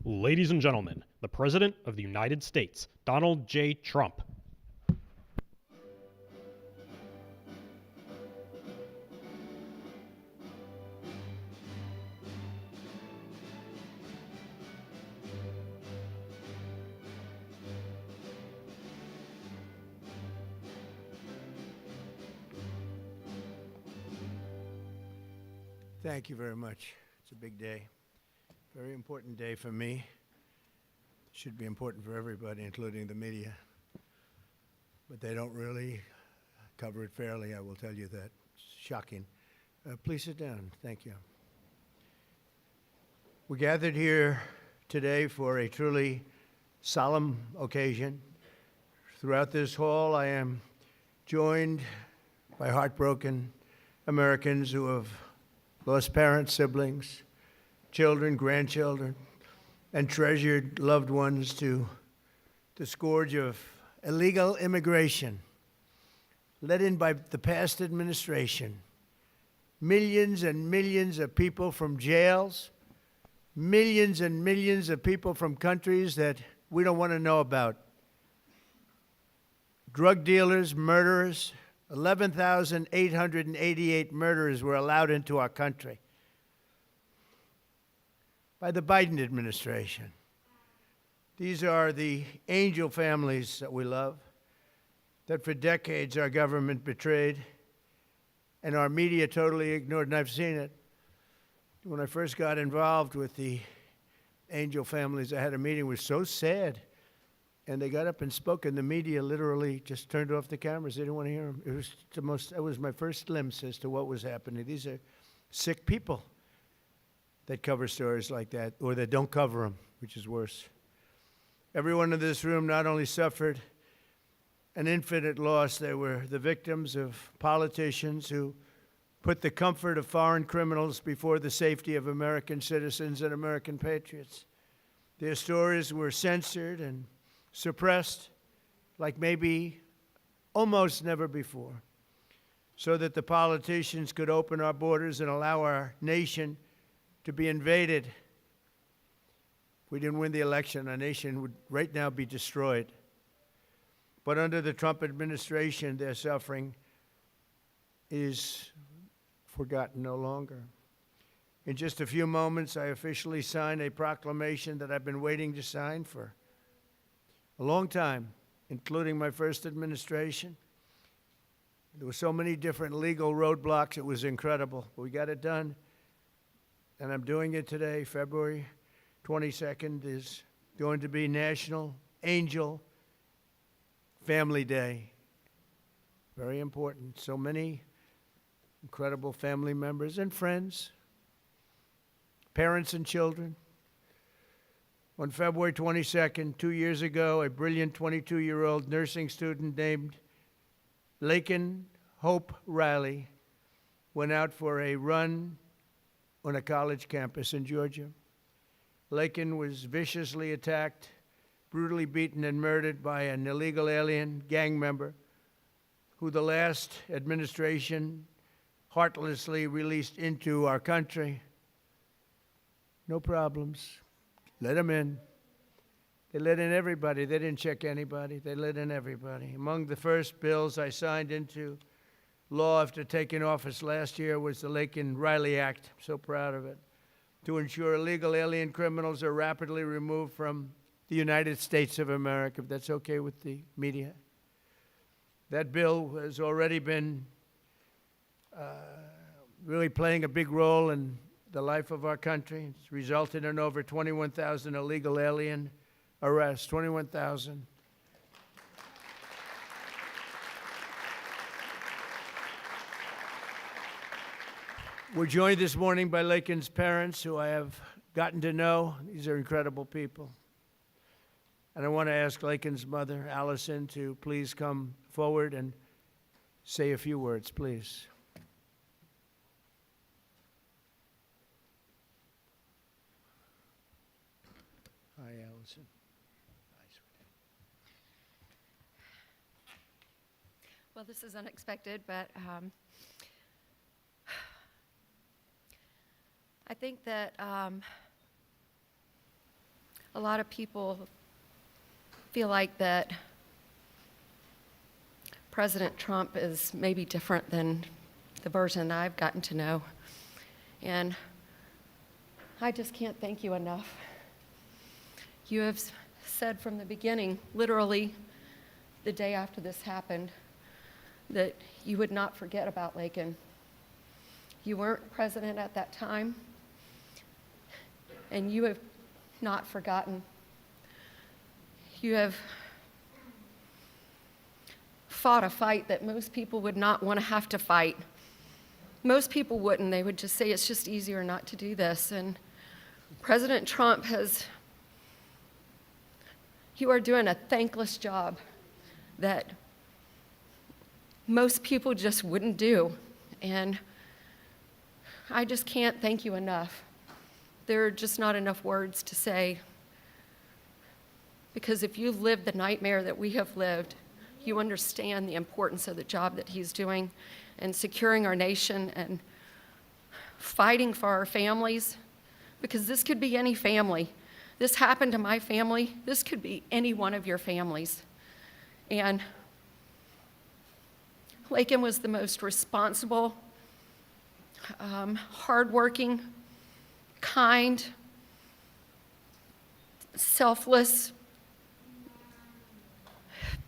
Ladies and gentlemen, the President of the United States, Donald J. Trump. Thank you very much. It's a big day. Very important day for me. Should be important for everybody, including the media. But they don't really cover it fairly, I will tell you that. It's shocking. Please sit down. Thank you. We gathered here today for a truly solemn occasion. Throughout this hall, I am joined by heartbroken Americans who have lost parents, siblings, children, grandchildren, and treasured loved ones to the scourge of illegal immigration led in by the past administration. Millions and millions of people from jails, millions and millions of people from countries that we don't want to know about. Drug dealers, murderers, 11,888 murderers were allowed into our country by the Biden administration. These are the angel families that we love, that for decades our government betrayed and our media totally ignored, and I've seen it. When I first got involved with the angel families, I had a meeting. It was so sad. And they got up and spoke, and the media literally just turned off the cameras. They didn't want to hear them. It was my first glimpse as to what was happening. These are sick people that cover stories like that, or that don't cover them, which is worse. Everyone in this room not only suffered an infinite loss, they were the victims of politicians who put the comfort of foreign criminals before the safety of American citizens and American patriots. Their stories were censored and suppressed like maybe almost never before, so that the politicians could open our borders and allow our nation to be invaded. If we didn't win the election, our nation would right now be destroyed. But under the Trump administration, their suffering is forgotten no longer. In just a few moments, I officially sign a proclamation that I've been waiting to sign for a long time, including my first administration. There were so many different legal roadblocks, it was incredible. We got it done, and I'm doing it today. February 22nd is going to be National Angel Family Day. Very important. So many incredible family members and friends, parents and children. On February 22nd, 2 years ago, a brilliant 22-year-old nursing student named Laken Hope Riley went out for a run on a college campus in Georgia. Laken was viciously attacked, brutally beaten, and murdered by an illegal alien gang member who the last administration heartlessly released into our country. No problems. Let them in. They let in everybody. They didn't check anybody. They let in everybody. Among the first bills I signed into law after taking office last year was the Laken Riley Act. I'm so proud of it. To ensure illegal alien criminals are rapidly removed from the United States of America, if that's okay with the media. That bill has already been really playing a big role in the life of our country. It's resulted in over 21,000 illegal alien arrests, 21,000. We're joined this morning by Laken's parents, who I have gotten to know. These are incredible people. And I want to ask Laken's mother, Allison, to please come forward and say a few words, please. Hi, Allison. Hi, sweetie. Well, this is unexpected, but I think that a lot of people feel like that President Trump is maybe different than the version I've gotten to know. And I just can't thank you enough. You have said from the beginning, literally the day after this happened, that you would not forget about Lakin. You weren't president at that time, and you have not forgotten. You have fought a fight that most people would not want to have to fight. Most people wouldn't. They would just say it's just easier not to do this. And President Trump you are doing a thankless job that most people just wouldn't do. And I just can't thank you enough. There are just not enough words to say. Because if you've lived the nightmare that we have lived, you understand the importance of the job that he's doing and securing our nation and fighting for our families. Because this could be any family. This happened to my family. This could be any one of your families. And Lakin was the most responsible, hardworking, kind, selfless,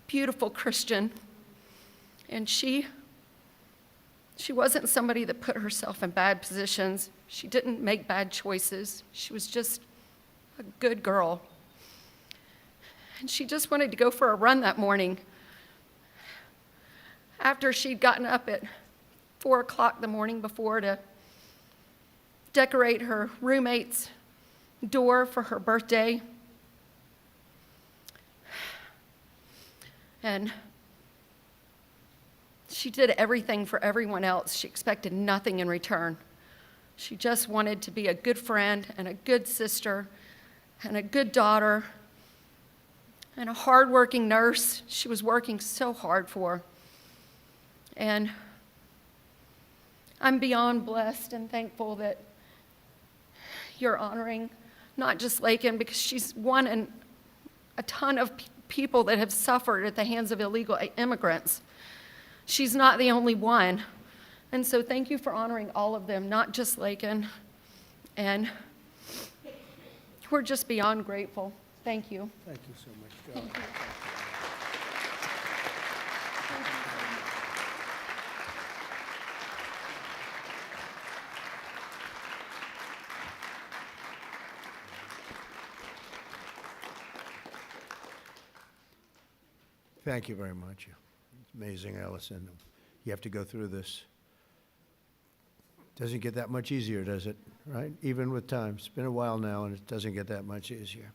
beautiful Christian. And she wasn't somebody that put herself in bad positions. She didn't make bad choices. She was just a good girl. And she just wanted to go for a run that morning after she'd gotten up at 4 o'clock the morning before to decorate her roommate's door for her birthday. And she did everything for everyone else. She expected nothing in return. She just wanted to be a good friend and a good sister and a good daughter and a hardworking nurse. She was working so hard for. And I'm beyond blessed and thankful that you're honoring not just Lakin, because she's one in a ton of people that have suffered at the hands of illegal immigrants. She's not the only one. And so thank you for honoring all of them, not just Lakin. And we're just beyond grateful. Thank you. Thank you so much, Joe. Thank you. Thank you very much. It's amazing, Allison. You have to go through this. Doesn't get that much easier, does it? Right? Even with time. It's been a while now, and it doesn't get that much easier.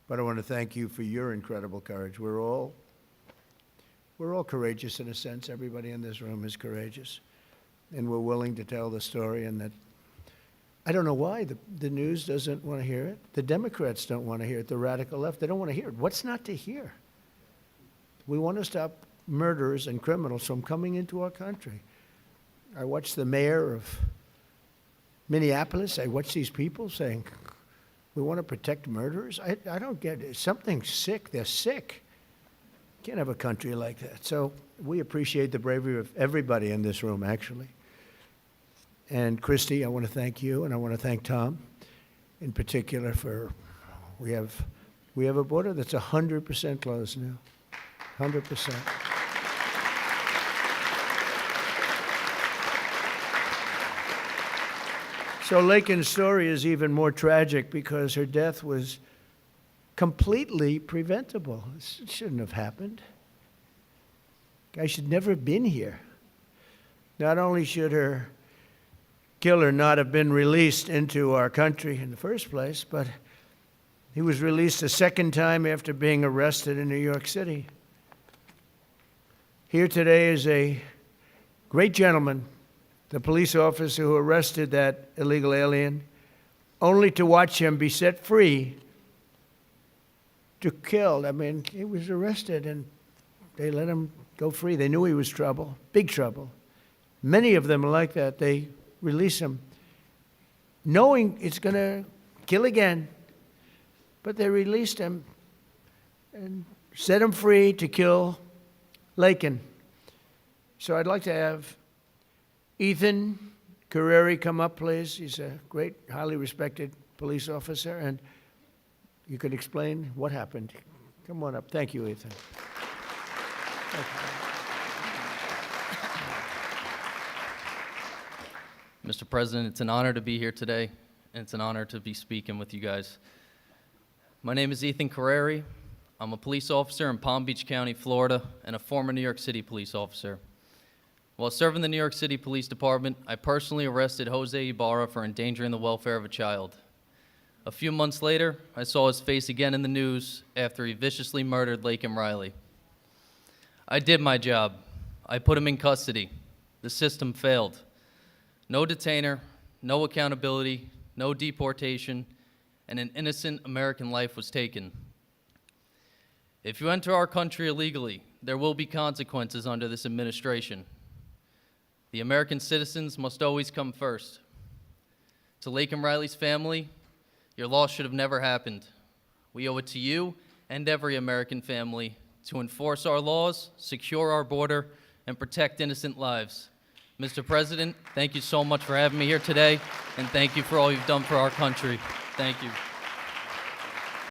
But I want to thank you for your incredible courage. We're all courageous in a sense. Everybody in this room is courageous. And we're willing to tell the story. And that, I don't know why the news doesn't want to hear it. The Democrats don't want to hear it. The radical left, they don't want to hear it. What's not to hear? We want to stop murderers and criminals from coming into our country. I watched the mayor of Minneapolis. I watched these people saying, we want to protect murderers. I don't get it. Something's sick. They're sick. Can't have a country like that. So we appreciate the bravery of everybody in this room, actually. And Christy, I want to thank you, and I want to thank Tom in particular for, we have a border that's 100% closed now. 100%. So Lakin's story is even more tragic because her death was completely preventable. It shouldn't have happened. Guy should never have been here. Not only should her killer not have been released into our country in the first place, but he was released a second time after being arrested in New York City. Here today is a great gentleman, the police officer who arrested that illegal alien, only to watch him be set free to kill. I mean, he was arrested and they let him go free. They knew he was trouble, big trouble. Many of them are like that. They release him knowing it's going to kill again, but they released him and set him free to kill Lakin. So I'd like to have Ethan Carreri come up, please. He's a great, highly respected police officer, and you could explain what happened. Come on up. Thank you, Ethan. Thank you. Mr. President, it's an honor to be here today, and it's an honor to be speaking with you guys. My name is Ethan Carreri. I'm a police officer in Palm Beach County, Florida, and a former New York City police officer. While serving the New York City Police Department, I personally arrested Jose Ibarra for endangering the welfare of a child. A few months later, I saw his face again in the news after he viciously murdered Laken Riley. I did my job. I put him in custody. The system failed. No detainer, no accountability, no deportation, and an innocent American life was taken. If you enter our country illegally, there will be consequences under this administration. The American citizens must always come first. To Laken Riley's family, your loss should have never happened. We owe it to you and every American family to enforce our laws, secure our border, and protect innocent lives. Mr. President, thank you so much for having me here today, and thank you for all you've done for our country. Thank you.